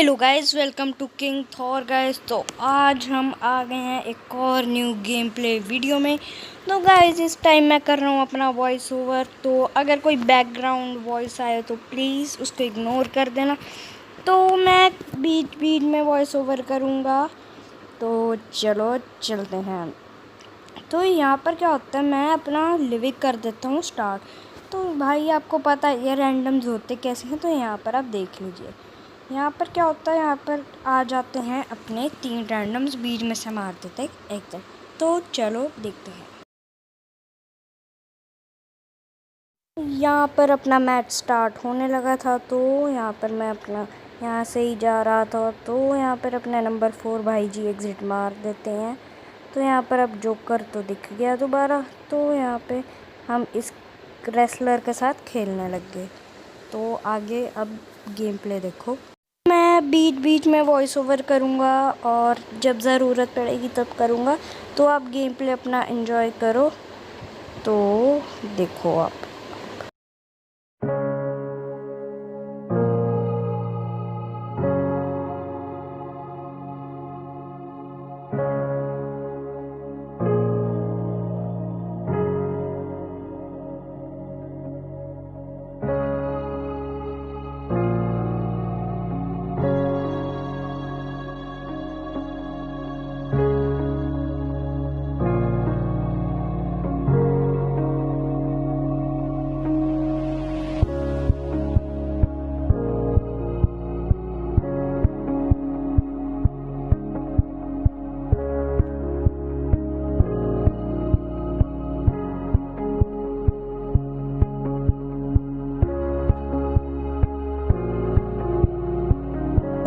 Hello guys, welcome to king Thor guys. तो आज हम आ गए हैं एक और न्यू गेम प्ले वीडियो में। तो गाइस इस टाइम मैं कर रहा हूँ अपना वॉइस ओवर। तो अगर कोई बैकग्राउंड वॉइस आए तो प्लीज़ उसको इग्नोर कर देना। तो मैं बीच बीच में वॉइस ओवर करूँगा। तो चलो चलते हैं। तो यहाँ पर क्या होता है, मैं अपना लिविक कर देता हूँ स्टार्ट। तो भाई आपको पता है ये रैंडम्स होते कैसे हैं, तो यहाँ पर आप देख लीजिए। यहाँ पर क्या होता है, यहाँ पर आ जाते हैं अपने 3 रैंडम्स, बीच में से मार देते हैं एक तक। तो चलो देखते हैं। यहाँ पर अपना मैच स्टार्ट होने लगा था। तो यहाँ पर मैं अपना यहाँ से ही जा रहा था। तो यहाँ पर अपना नंबर 4 भाई जी एग्ज़िट मार देते हैं। तो यहाँ पर अब जोकर तो दिख गया दोबारा। तो यहाँ पे हम इस रेसलर के साथ खेलने लग गए। तो आगे अब गेम प्ले देखो। मैं बीच बीच में वॉइस ओवर करूँगा और जब ज़रूरत पड़ेगी तब करूँगा। तो आप गेम प्ले अपना एंजॉय करो। तो देखो आप।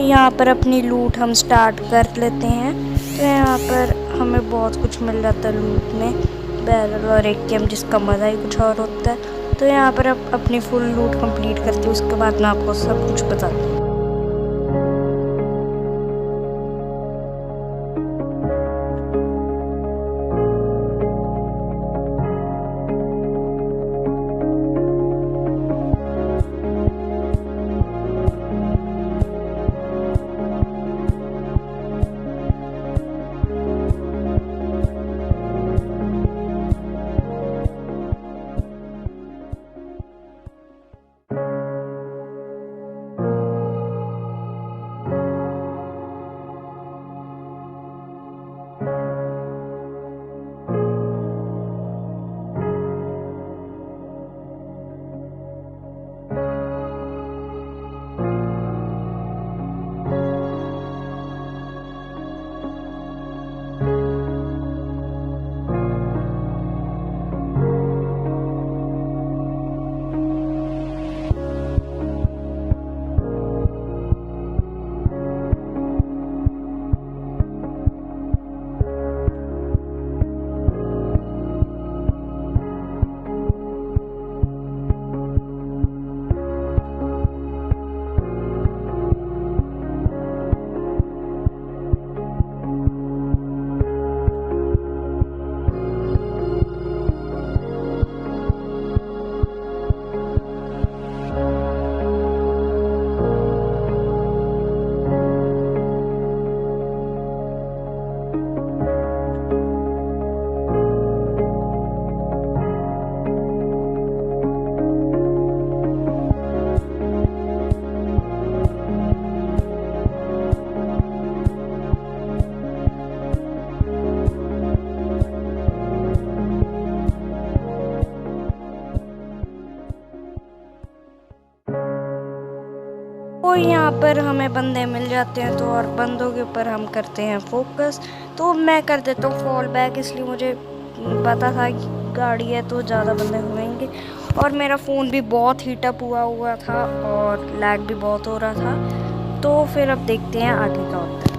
यहाँ पर अपनी लूट हम स्टार्ट कर लेते हैं। तो यहाँ पर हमें बहुत कुछ मिल जाता है लूट में, बैरल और एक गेम जिसका मज़ा ही कुछ और होता है। तो यहाँ पर अब अपनी फुल लूट कंप्लीट करती हूँ, उसके बाद मैं आपको सब कुछ बताती हूँ। तो यहाँ पर हमें बंदे मिल जाते हैं, तो और बंदों के ऊपर हम करते हैं फोकस। तो मैं कर देता हूँ फॉल बैक, इसलिए मुझे पता था कि गाड़ी है तो ज़्यादा बंदे होंगे। और मेरा फ़ोन भी बहुत हीटअप हुआ था और लैग भी बहुत हो रहा था। तो फिर अब देखते हैं आगे क्या होता है।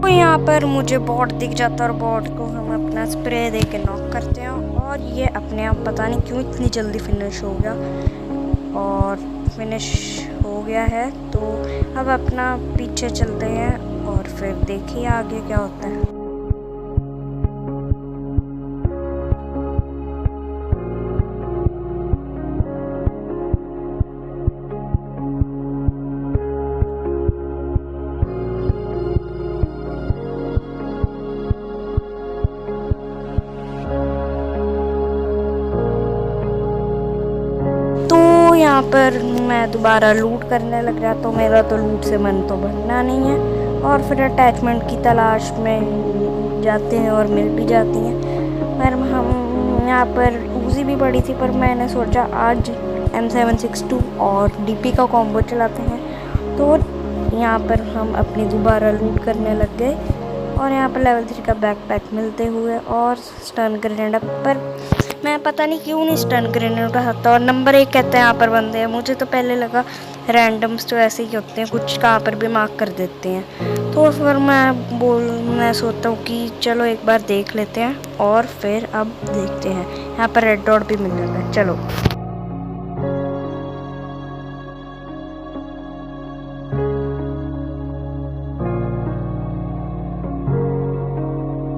तो यहाँ पर मुझे बॉट दिख जाता है और बॉट को हम अपना स्प्रे दे के नॉक करते हैं और ये अपने आप पता नहीं क्यों इतनी जल्दी फिनिश हो गया और फिनिश हो गया है। तो अब अपना पीछे चलते हैं और फिर देखिए आगे क्या होता है। यहाँ पर मैं दोबारा लूट करने लग गया, तो मेरा तो लूट से मन तो भरना नहीं है। और फिर अटैचमेंट की तलाश में जाते हैं और मिल भी जाती हैं। पर हम यहाँ पर ऊजी भी पड़ी थी, पर मैंने सोचा आज M762 और DP का कॉम्बो चलाते हैं। तो यहाँ पर हम अपनी दोबारा लूट करने लग गए और यहाँ पर लेवल 3 का बैकपैक मिलते हुए और स्टन ग्रेनेड। पर मैं पता नहीं क्यों नहीं स्टन ग्रेनेड उठाता और नंबर 1 कहते हैं यहाँ पर बंदे हैं। मुझे तो पहले लगा रैंडम्स तो ऐसे ही होते हैं, कुछ कहाँ पर भी मार्क कर देते हैं। तो फिर मैं सोचता हूँ कि चलो एक बार देख लेते हैं और फिर अब देखते हैं। यहाँ पर रेड डॉट भी मिल जाता है। चलो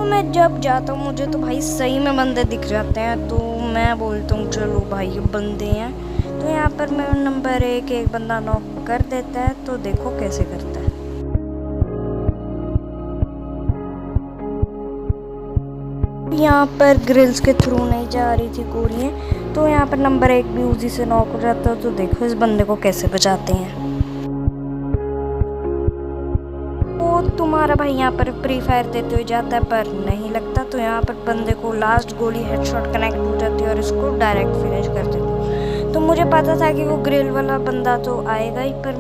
मैं जब जाता हूँ मुझे तो भाई सही में बंदे दिख जाते हैं, तो मैं बोलता हूँ चलो भाई ये बंदे हैं। तो यहाँ पर मैं नंबर 1 एक बंदा नॉक कर देता है, तो देखो कैसे करता है। यहाँ पर ग्रिल्स के थ्रू नहीं जा रही थी गोलियाँ, तो यहाँ पर नंबर 1 भी उसी से नॉक हो जाता है। तो देखो इस बंदे को कैसे बचाते हैं। तुम्हारा भाई यहाँ पर फ्री फायर देते हुए जाता है पर नहीं लगता, तो यहाँ पर बंदे को लास्ट गोली हेडशॉट कनेक्ट हो जाती है और इसको डायरेक्ट फिनिश कर देते हैं। तो मुझे पता था कि वो ग्रिल वाला बंदा तो आएगा ही, पर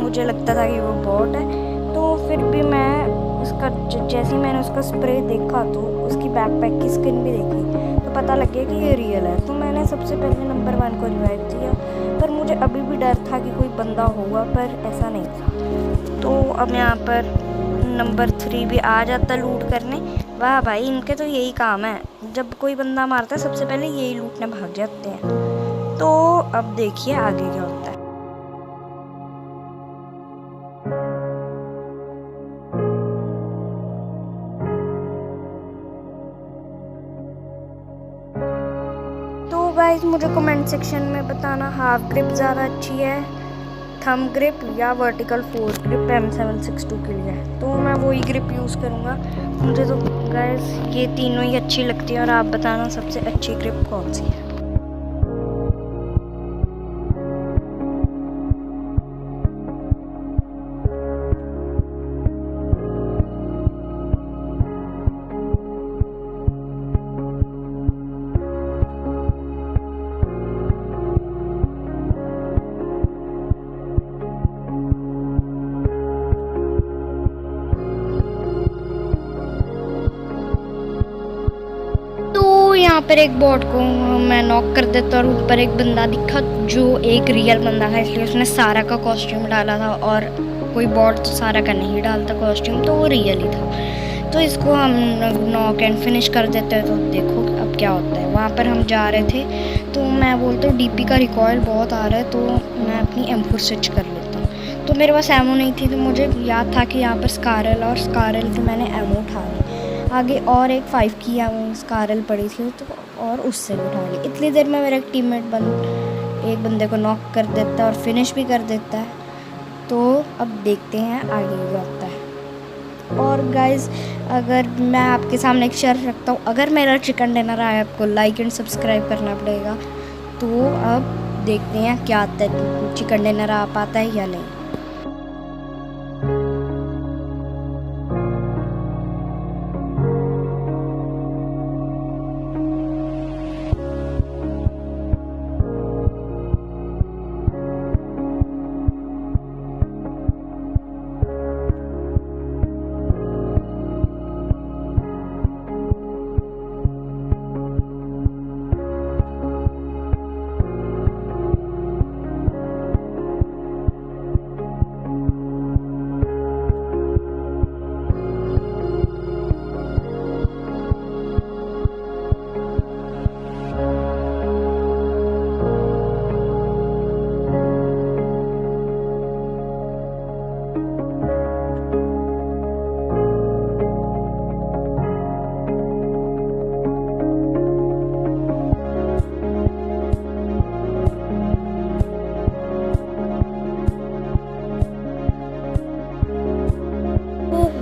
मुझे लगता था कि वो बॉट है। तो फिर भी मैं उसका जैसे ही मैंने उसका स्प्रे देखा तो उसकी बैकपैक की स्किन भी देखी, तो पता लग गया कि ये रियल है। तो मैंने सबसे पहले नंबर 1 को रिवाइव दिया, पर मुझे अभी भी डर था कि कोई बंदा होगा, पर ऐसा नहीं था। तो अब यहाँ पर नंबर 3 भी आ जाता लूट करने। वाह भाई इनके तो यही काम है, जब कोई बंदा मारता है सबसे पहले यही लूटने भाग जाते हैं। तो अब देखिए आगे क्या होता है। तो गाइस मुझे कमेंट सेक्शन में बताना हाफ ग्रिप ज़्यादा अच्छी है, थंब ग्रिप या वर्टिकल फोर्स ग्रिप M762 के लिए। तो मैं वही ग्रिप यूज़ करूँगा। मुझे तो गाइस ये तीनों ही अच्छी लगती है, और आप बताना सबसे अच्छी ग्रिप कौन सी है। यहाँ पर एक बॉट को मैं नॉक कर देता और ऊपर एक बंदा दिखा जो एक रियल बंदा था, इसलिए उसने सारा का कॉस्ट्यूम डाला था। और कोई बॉट तो सारा का नहीं डालता कॉस्ट्यूम, तो वो रियल ही था। तो इसको हम नॉक एंड फिनिश कर देते हैं। तो देखो अब क्या होता है। वहाँ पर हम जा रहे थे, तो मैं बोलता हूँ DP का रिकॉयल बहुत आ रहा है, तो मैं अपनी M4 स्विच कर लेता हूँ। तो मेरे पास एमो नहीं थी, तो मुझे याद था कि यहाँ पर स्कारल और स्कारल की मैंने एमो उठा ली। आगे और एक 5 की स्कारल पड़ी थी, तो और उससे भी उठा ली। इतनी देर में मेरा एक टीममेट एक बंदे को नॉक कर देता है और फिनिश भी कर देता है। तो अब देखते हैं आगे क्या होता है। और गाइस अगर मैं आपके सामने एक शर्त रखता हूँ, अगर मेरा चिकन डिनर आया आपको लाइक एंड सब्सक्राइब करना पड़ेगा। तो अब देखते हैं क्या आता है, चिकन डिनर आ पाता है या नहीं।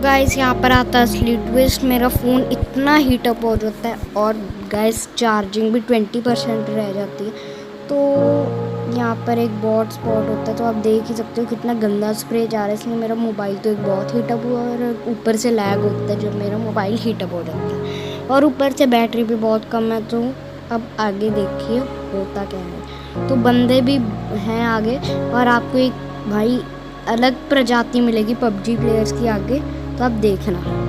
गाइस यहाँ पर आता है असली ट्विस्ट। मेरा फ़ोन इतना हीटअप हो जाता है और गाइस चार्जिंग भी 20% रह जाती है। तो यहाँ पर एक बॉट स्पॉट होता है, तो आप देख ही सकते हो कितना गंदा स्प्रे जा रहा है, इसलिए मेरा मोबाइल तो एक बहुत हीटअप हुआ और ऊपर से लैग होता है जब मेरा मोबाइल हीटअप हो जाता है और ऊपर से बैटरी भी बहुत कम है। तो अब आगे देखिए होता क्या है। तो बंदे भी हैं आगे और आपको एक भाई अलग प्रजाति मिलेगी पबजी प्लेयर्स की आगे, तो आप देखना।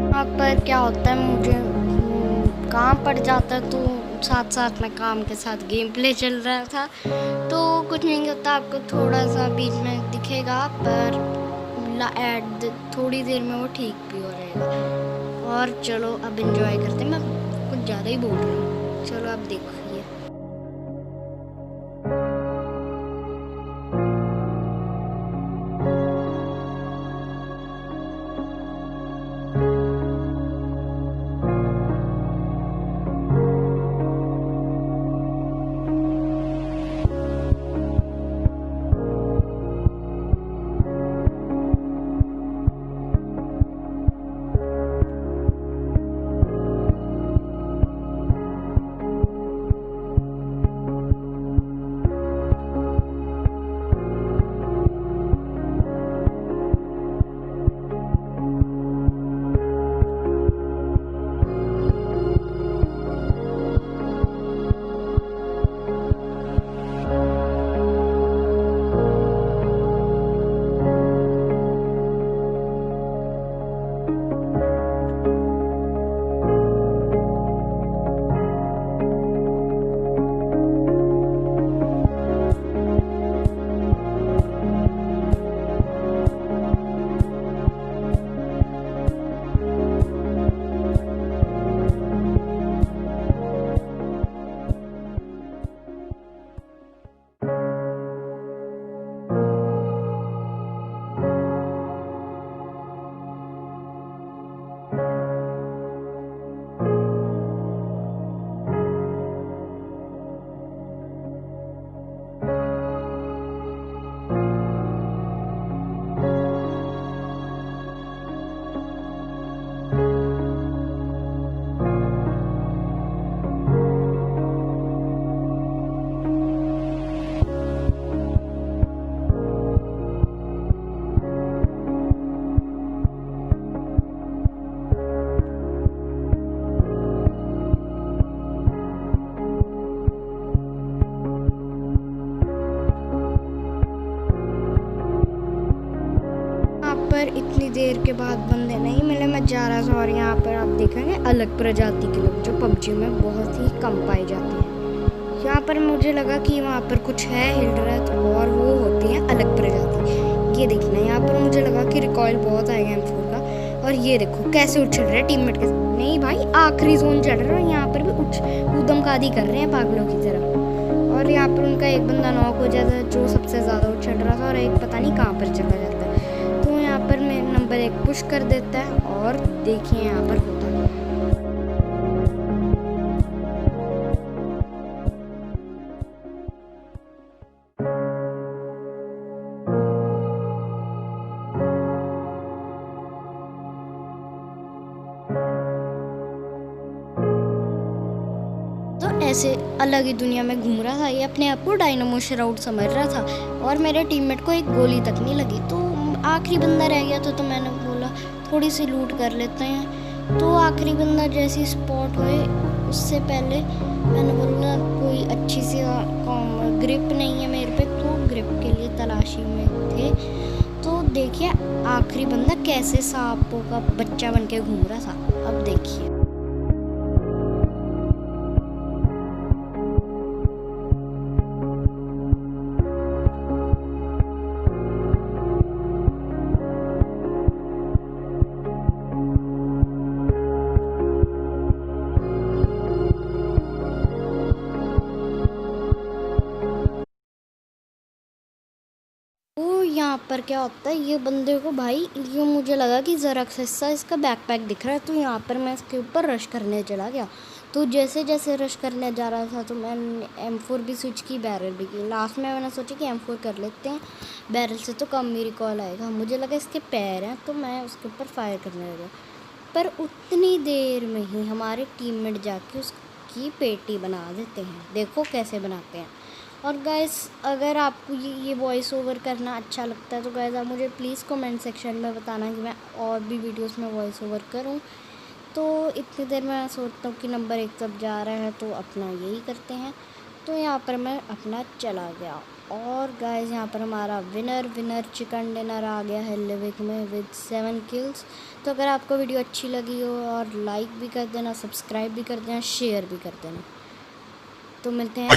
यहाँ पर क्या होता है, मुझे काम पड़ जाता है, तो साथ साथ में काम के साथ गेम प्ले चल रहा था, तो कुछ नहीं होता, आपको थोड़ा सा बीच में दिखेगा, पर ऐड थोड़ी देर में वो ठीक भी हो रहेगा। और चलो अब एंजॉय करते हैं, मैं कुछ ज़्यादा ही बोल रही हूँ, चलो अब देखिए। पर इतनी देर के बाद बंदे नहीं मिले, मैं जा रहा था और यहाँ पर आप देखेंगे अलग प्रजाति के लोग जो पबजी में बहुत ही कम पाए जाते हैं। यहाँ पर मुझे लगा कि वहाँ पर कुछ है हिल रहा है, तो और वो होती है अलग प्रजाति। ये देखना, यहाँ पर मुझे लगा कि रिकॉइल बहुत आएगा M4 का, और ये देखो कैसे उछल रहे टीममेट के साथ। नहीं भाई, आखिरी जोन चढ़ रहा है, यहाँ पर भी ऊधमकादी कर रहे हैं पागलों की तरह। और यहाँ पर उनका एक बंदा नॉक हो जाता है जो सबसे ज़्यादा उछल रहा था, और एक पता नहीं कहाँ पर चला जाता है। तो यहाँ पर मैं नंबर 1 पुश कर देता है, और देखिए यहाँ पर होता है। ऐसे अलग ही दुनिया में घूम रहा था, ये अपने आप को डायनामो श्राउड समझ रहा था, और मेरे टीममेट को एक गोली तक नहीं लगी। तो आखिरी बंदा रह गया था, तो मैंने बोला थोड़ी सी लूट कर लेते हैं। तो आखिरी बंदा जैसे स्पॉट हुए, उससे पहले मैंने बोला कोई अच्छी सी ग्रिप नहीं है मेरे पे, तो ग्रिप के लिए तलाशी में थे। तो देखिए आखिरी बंदा कैसे सांपों का बच्चा बन के घूम रहा था। अब देखिए यहाँ पर क्या होता है, ये बंदे को भाई ये मुझे लगा कि ज़रा सा इसका बैकपैक दिख रहा है, तो यहाँ पर मैं इसके ऊपर रश करने चला गया। तो जैसे जैसे रश करने जा रहा था तो मैंने M4 भी स्विच की, बैरल भी की। लास्ट में मैंने सोचा कि M4 कर लेते हैं, बैरल से तो कम ही रिकॉल आएगा। मुझे लगा इसके पैर हैं तो मैं उसके ऊपर फायर करने लगा, पर उतनी देर में ही हमारे टीममेट जाके उसकी पेटी बना देते हैं। देखो कैसे बनाते हैं। और गाइस अगर आपको ये वॉइस ओवर करना अच्छा लगता है तो गाइस आप मुझे प्लीज़ कमेंट सेक्शन में बताना कि मैं और भी वीडियोस में वॉइस ओवर करूं। तो इतनी देर मैं सोचता हूँ कि नंबर 1 तक जा रहा है तो अपना यही करते हैं। तो यहाँ पर मैं अपना चला गया और गाइस यहाँ पर हमारा विनर चिकन डिनर आ गया है लिविक में विद 7 किल्स। तो अगर आपको वीडियो अच्छी लगी हो और लाइक भी कर देना, सब्सक्राइब भी कर देना, शेयर भी कर देना। तो मिलते हैं।